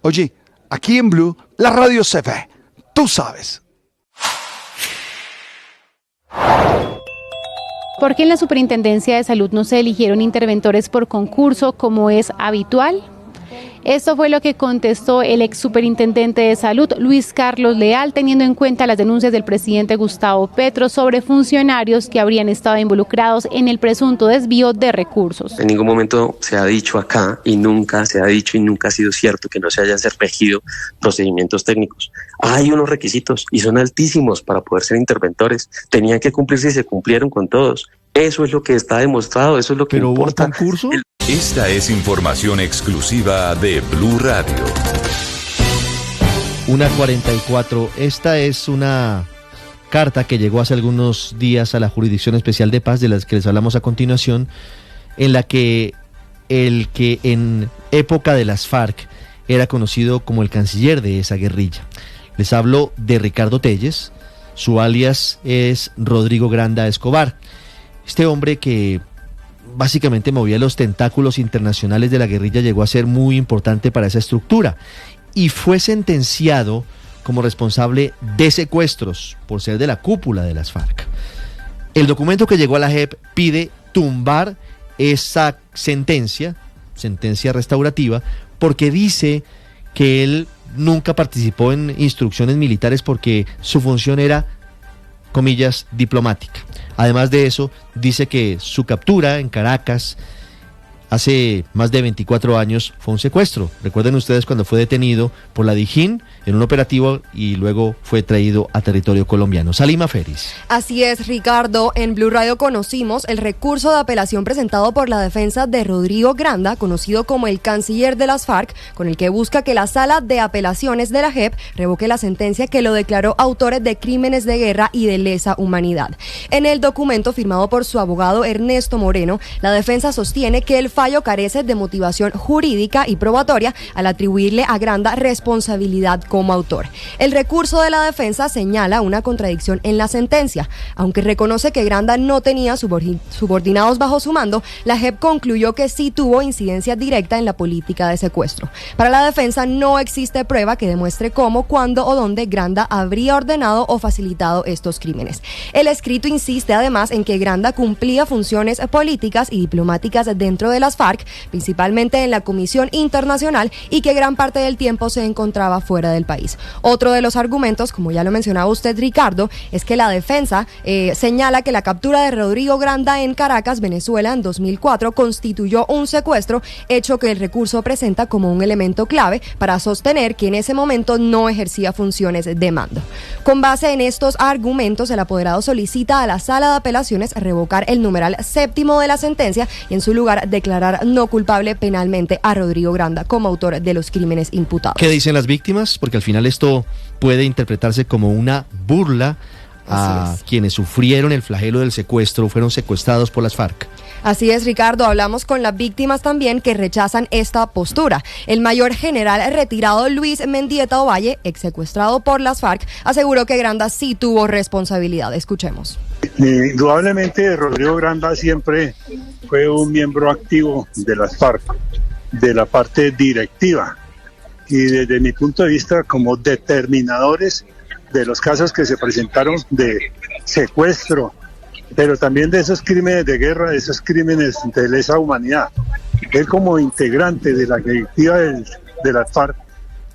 Oye, aquí en Blue, la radio se ve. Tú sabes. ¿Por qué en la Superintendencia de Salud no se eligieron interventores por concurso como es habitual? Esto fue lo que contestó el ex superintendente de salud, Luis Carlos Leal, teniendo en cuenta las denuncias del presidente Gustavo Petro sobre funcionarios que habrían estado involucrados en el presunto desvío de recursos. En ningún momento se ha dicho acá y nunca se ha dicho y nunca ha sido cierto que no se hayan regido procedimientos técnicos. Hay unos requisitos y son altísimos para poder ser interventores. Tenían que cumplirse y se cumplieron con todos. Eso es lo que está demostrado, eso es lo que importa. ¿Pero hubo concurso? Esta es información exclusiva de Blue Radio. 1:44. Esta es una carta que llegó hace algunos días a la Jurisdicción Especial de Paz, de las que les hablamos a continuación, en la que el que en época de las FARC era conocido como el canciller de esa guerrilla. Les hablo de Ricardo Telles, su alias es Rodrigo Granda Escobar. Este hombre que básicamente movía los tentáculos internacionales de la guerrilla llegó a ser muy importante para esa estructura y fue sentenciado como responsable de secuestros por ser de la cúpula de las FARC. El documento que llegó a la JEP pide tumbar esa sentencia restaurativa, porque dice que él nunca participó en instrucciones militares porque su función era, comillas, diplomática. Además de eso, dice que su captura en Caracas hace más de 24 años fue un secuestro. Recuerden ustedes cuando fue detenido por la DIJÍN en un operativo y luego fue traído a territorio colombiano. Salima Feris. Así es, Ricardo. En Blue Radio conocimos el recurso de apelación presentado por la defensa de Rodrigo Granda, conocido como el canciller de las FARC, con el que busca que la Sala de Apelaciones de la JEP revoque la sentencia que lo declaró autor de crímenes de guerra y de lesa humanidad. En el documento firmado por su abogado Ernesto Moreno, la defensa sostiene que el fallo carece de motivación jurídica y probatoria al atribuirle a Granda responsabilidad como autor. El recurso de la defensa señala una contradicción en la sentencia. Aunque reconoce que Granda no tenía subordinados bajo su mando, la JEP concluyó que sí tuvo incidencia directa en la política de secuestro. Para la defensa no existe prueba que demuestre cómo, cuándo o dónde Granda habría ordenado o facilitado estos crímenes. El escrito insiste además en que Granda cumplía funciones políticas y diplomáticas dentro de las FARC, principalmente en la Comisión Internacional, y que gran parte del tiempo se encontraba fuera del país. Otro de los argumentos, como ya lo mencionaba usted, Ricardo, es que la defensa señala que la captura de Rodrigo Granda en Caracas, Venezuela, en 2004 constituyó un secuestro, hecho que el recurso presenta como un elemento clave para sostener que en ese momento no ejercía funciones de mando. Con base en estos argumentos, el apoderado solicita a la Sala de Apelaciones revocar el numeral 7º de la sentencia y en su lugar declarar no culpable penalmente a Rodrigo Granda como autor de los crímenes imputados. ¿Qué dicen las víctimas? Porque al final esto puede interpretarse como una burla a quienes sufrieron el flagelo del secuestro, fueron secuestrados por las FARC. Así es, Ricardo, hablamos con las víctimas también que rechazan esta postura. El mayor general retirado Luis Mendieta Ovalle, ex secuestrado por las FARC, aseguró que Granda sí tuvo responsabilidad. Escuchemos. Indudablemente Rodrigo Granda siempre fue un miembro activo de las FARC, de la parte directiva, y desde mi punto de vista como determinadores de los casos que se presentaron de secuestro, pero también de esos crímenes de guerra, de esos crímenes de lesa humanidad. Él como integrante de la directiva de las FARC,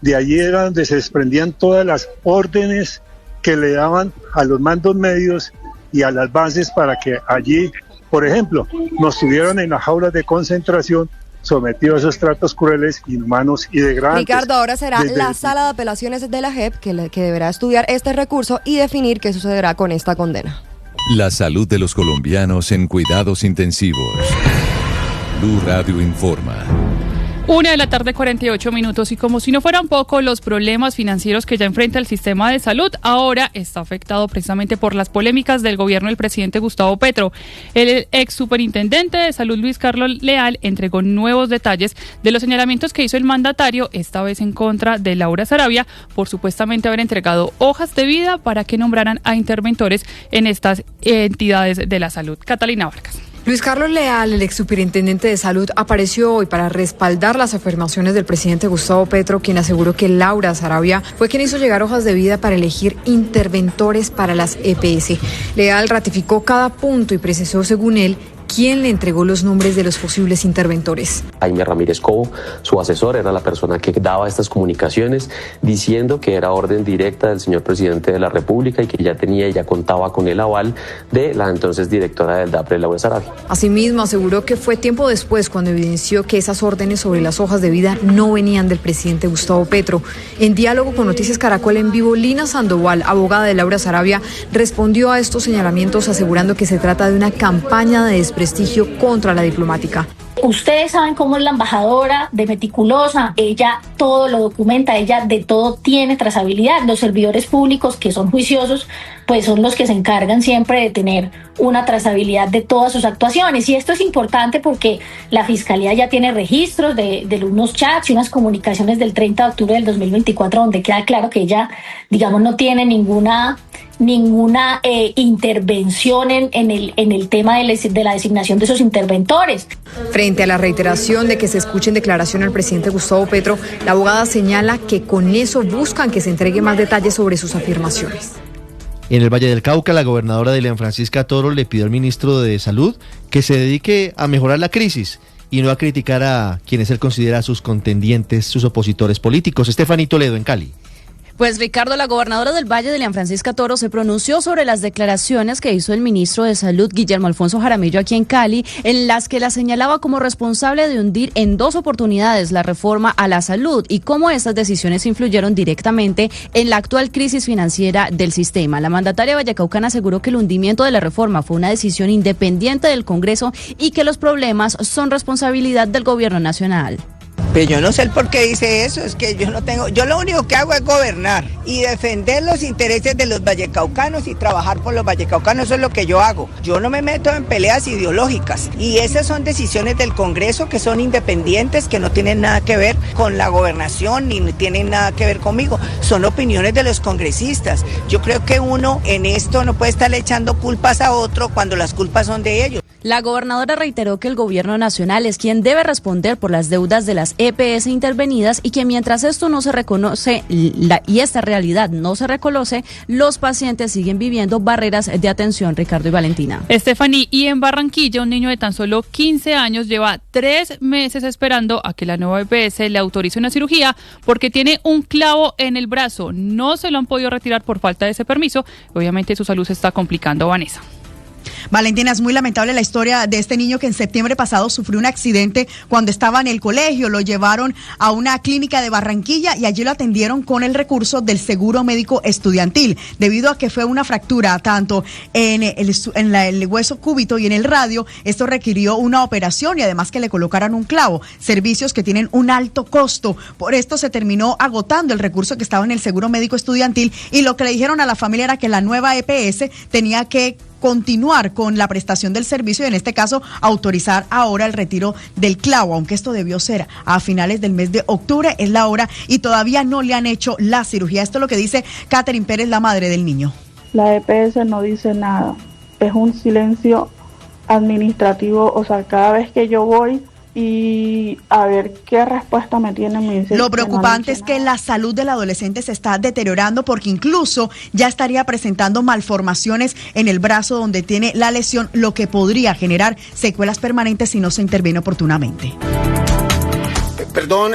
de allí era donde se desprendían todas las órdenes que le daban a los mandos medios y a las bases para que allí, por ejemplo, nos tuvieran en las jaulas de concentración sometidos a esos tratos crueles, inhumanos y degradantes. Ricardo, ahora será la Sala de Apelaciones de la JEP que deberá estudiar este recurso y definir qué sucederá con esta condena. La salud de los colombianos en cuidados intensivos. Blue Radio informa. 1:48 p.m. y como si no fueran poco los problemas financieros que ya enfrenta el sistema de salud, ahora está afectado precisamente por las polémicas del gobierno del presidente Gustavo Petro. El ex superintendente de salud Luis Carlos Leal entregó nuevos detalles de los señalamientos que hizo el mandatario, esta vez en contra de Laura Sarabia, por supuestamente haber entregado hojas de vida para que nombraran a interventores en estas entidades de la salud. Catalina Vargas. Luis Carlos Leal, el ex superintendente de salud, apareció hoy para respaldar las afirmaciones del presidente Gustavo Petro, quien aseguró que Laura Sarabia fue quien hizo llegar hojas de vida para elegir interventores para las EPS. Leal ratificó cada punto y precisó, según él, quién le entregó los nombres de los posibles interventores. Jaime Ramírez Cobo, su asesor, era la persona que daba estas comunicaciones diciendo que era orden directa del señor presidente de la República y que ya tenía y ya contaba con el aval de la entonces directora del DAPRE, Laura Sarabia. Asimismo, aseguró que fue tiempo después cuando evidenció que esas órdenes sobre las hojas de vida no venían del presidente Gustavo Petro. En diálogo con Noticias Caracol en vivo, Lina Sandoval, abogada de Laura Sarabia, respondió a estos señalamientos asegurando que se trata de una campaña de desprestigio contra la diplomática. Ustedes saben cómo es la embajadora de meticulosa, ella todo lo documenta, ella de todo tiene trazabilidad. Los servidores públicos que son juiciosos, pues son los que se encargan siempre de tener una trazabilidad de todas sus actuaciones. Y esto es importante porque la Fiscalía ya tiene registros de unos chats y unas comunicaciones del 30 de octubre del 2024 donde queda claro que ella, digamos, no tiene ninguna intervención en el tema de la designación de esos interventores. Frente a la reiteración de que se escuche en declaración al presidente Gustavo Petro, la abogada señala que con eso buscan que se entregue más detalles sobre sus afirmaciones. En el Valle del Cauca, la gobernadora Dilian Francisca Toro le pidió al ministro de Salud que se dedique a mejorar la crisis y no a criticar a quienes él considera sus contendientes, sus opositores políticos. Estefanía Toledo en Cali. Pues Ricardo, la gobernadora del Valle, Dilian Francisca Toro, se pronunció sobre las declaraciones que hizo el ministro de Salud, Guillermo Alfonso Jaramillo, aquí en Cali, en las que la señalaba como responsable de hundir en 2 oportunidades la reforma a la salud y cómo estas decisiones influyeron directamente en la actual crisis financiera del sistema. La mandataria vallecaucana aseguró que el hundimiento de la reforma fue una decisión independiente del Congreso y que los problemas son responsabilidad del gobierno nacional. Pero yo no sé el por qué dice eso, es que yo lo único que hago es gobernar y defender los intereses de los vallecaucanos y trabajar por los vallecaucanos, eso es lo que yo hago. Yo no me meto en peleas ideológicas y esas son decisiones del Congreso que son independientes, que no tienen nada que ver con la gobernación ni tienen nada que ver conmigo, son opiniones de los congresistas. Yo creo que uno en esto no puede estar echando culpas a otro cuando las culpas son de ellos. La gobernadora reiteró que el gobierno nacional es quien debe responder por las deudas de las EPS intervenidas y que mientras esto no se reconoce y esta realidad no se reconoce, los pacientes siguen viviendo barreras de atención. Ricardo y Valentina. Estefanía, y en Barranquilla un niño de tan solo 15 años lleva 3 meses esperando a que la nueva EPS le autorice una cirugía porque tiene un clavo en el brazo. No se lo han podido retirar por falta de ese permiso. Obviamente su salud se está complicando, Vanessa. Valentina, es muy lamentable la historia de este niño que en septiembre pasado sufrió un accidente cuando estaba en el colegio. Lo llevaron a una clínica de Barranquilla y allí lo atendieron con el recurso del seguro médico estudiantil. Debido a que fue una fractura tanto en el hueso cúbito y en el radio, esto requirió una operación y además que le colocaran un clavo. Servicios que tienen un alto costo. Por esto se terminó agotando el recurso que estaba en el seguro médico estudiantil y lo que le dijeron a la familia era que la nueva EPS tenía que continuar con la prestación del servicio y en este caso autorizar ahora el retiro del clavo, aunque esto debió ser a finales del mes de octubre, es la hora y todavía no le han hecho la cirugía. Esto es lo que dice Catherine Pérez, la madre del niño. La EPS no dice nada, es un silencio administrativo, o sea, cada vez que yo voy y a ver qué respuesta me tienen. Me dicen, lo preocupante es que la salud del adolescente se está deteriorando porque incluso ya estaría presentando malformaciones en el brazo donde tiene la lesión, lo que podría generar secuelas permanentes si no se interviene oportunamente. Perdón.